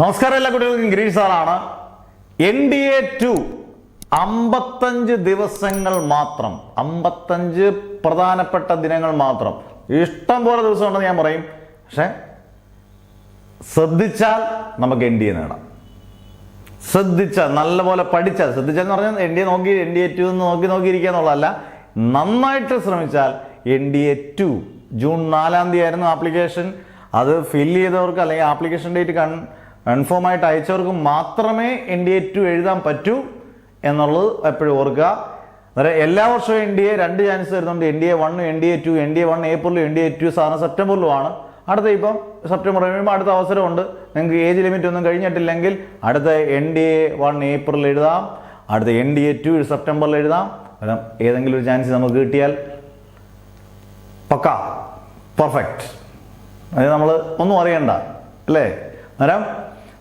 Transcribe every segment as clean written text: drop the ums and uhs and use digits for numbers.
നമസ്കാരം, എല്ലാ കുട്ടികൾക്കും ഗിരീഷ് സാറാണ്. NDA 2 55 ദിവസങ്ങൾ മാത്രം, 55 പ്രധാനപ്പെട്ട ദിനങ്ങൾ മാത്രം. ഇഷ്ടം പോലെ ദിവസമുണ്ടെന്ന് ഞാൻ പറയും, പക്ഷെ ശ്രദ്ധിച്ചാൽ നമുക്ക് NDA നേടാം. ശ്രദ്ധിച്ചാൽ, നല്ലപോലെ പഠിച്ചാൽ, ശ്രദ്ധിച്ചാൽ എന്ന് പറഞ്ഞാൽ NDA 2 നോക്കിയിരിക്കുക എന്നുള്ളതല്ല, നന്നായിട്ട് ശ്രമിച്ചാൽ NDA 2 ജൂൺ 4-ാം തീയതി ആയിരുന്നു ആപ്ലിക്കേഷൻ. അത് ഫില്ല് ചെയ്തവർക്ക് അല്ലെങ്കിൽ ആപ്ലിക്കേഷൻ ഡേറ്റ് കൺഫേം ആയിട്ട് അയച്ചവർക്ക് മാത്രമേ NDA 2 എഴുതാൻ പറ്റൂ എന്നുള്ളത് എപ്പോഴും ഓർക്കുക. അന്നേരം എല്ലാ വർഷവും NDA 2 ചാൻസ് തരുന്നുണ്ട്. NDA 1, NDA 2, NDA 1 ഏപ്രിലും NDA 2 സാധാരണ സെപ്റ്റംബറിലുമാണ്. ഇപ്പം സെപ്റ്റംബർ കഴിയുമ്പോൾ അടുത്ത അവസരമുണ്ട്. നിങ്ങൾക്ക് ഏജ് ലിമിറ്റ് ഒന്നും കഴിഞ്ഞിട്ടില്ലെങ്കിൽ അടുത്ത NDA 1 ഏപ്രിൽ എഴുതാം, അടുത്ത NDA 2 സെപ്റ്റംബറിൽ എഴുതാം. ഏതെങ്കിലും ഒരു ചാൻസ് നമുക്ക് കിട്ടിയാൽ പക്കാ പെർഫെക്റ്റ്. അത് നമ്മൾ ഒന്നും അറിയണ്ട അല്ലേ. അന്നേരം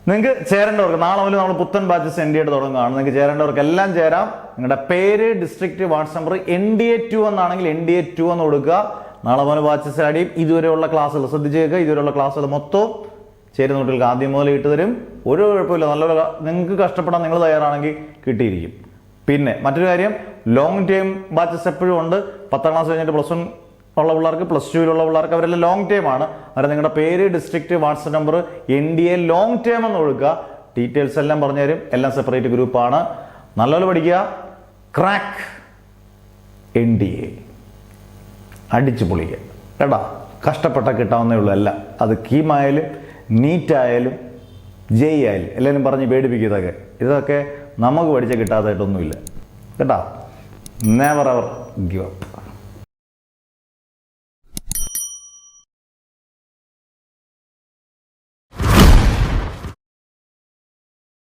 നിങ്ങൾക്ക് ചേരേണ്ടവർക്ക് നാളെ മുതൽ നമ്മൾ പുത്തൻ ബാച്ചസ് NDA തുടങ്ങുകയാണ്. നിങ്ങൾക്ക് ചേരേണ്ടവർക്ക് എല്ലാം ചേരാം. നിങ്ങളുടെ പേര്, ഡിസ്ട്രിക്ട്, വാട്സ് നമ്പർ NDA 2 എന്നാണെങ്കിൽ NDA 2 എന്ന് കൊടുക്കുക. നാളെ മുതൽ ബാച്ചസ് ആഡ് ചെയ്യും. ഇതുവരെയുള്ള ക്ലാസ്സുകൾ ശ്രദ്ധിച്ച് കേൾക്കുക. ഇതുവരെയുള്ള ക്ലാസ്സുകൾ മൊത്തം ചേരുന്ന കുട്ടികൾക്ക് ആദ്യം മുതൽ ഇട്ട് തരും. ഒരു കുഴപ്പമില്ല. നല്ലൊരു നിങ്ങൾക്ക് കഷ്ടപ്പെടാൻ നിങ്ങൾ തയ്യാറാണെങ്കിൽ കിട്ടിയിരിക്കും. പിന്നെ മറ്റൊരു കാര്യം, ലോങ് ടൈം ബാച്ചസ് എപ്പോഴും ഉണ്ട്. 10ാം ക്ലാസ് കഴിഞ്ഞിട്ട് +1 ഉള്ള പിള്ളേർക്ക്, +2 പിള്ളേർക്ക് അവരെല്ലാം ലോങ് ടൈം ആണ്. അതായത് നിങ്ങളുടെ പേര്, district, WhatsApp number NDA long time എന്ന് കൊടുക്കുക. ഡീറ്റെയിൽസ് എല്ലാം പറഞ്ഞു തരും. എല്ലാം സെപ്പറേറ്റ് ഗ്രൂപ്പാണ്. നല്ലപോലെ പഠിക്കുക. ക്രാക്ക് NDA അടിച്ചു പൊളിക്കുക കേട്ടോ. കഷ്ടപ്പെട്ട കിട്ടാവുന്നേ ഉള്ളൂ. അല്ല, അത് കീമായാലും നീറ്റായാലും JEE ആയാലും എല്ലാവരും പറഞ്ഞ് പേടിപ്പിക്കുക. ഇതൊക്കെ നമുക്ക് പഠിച്ച കിട്ടാത്തതായിട്ടൊന്നുമില്ല കേട്ടോ. Never ever give up.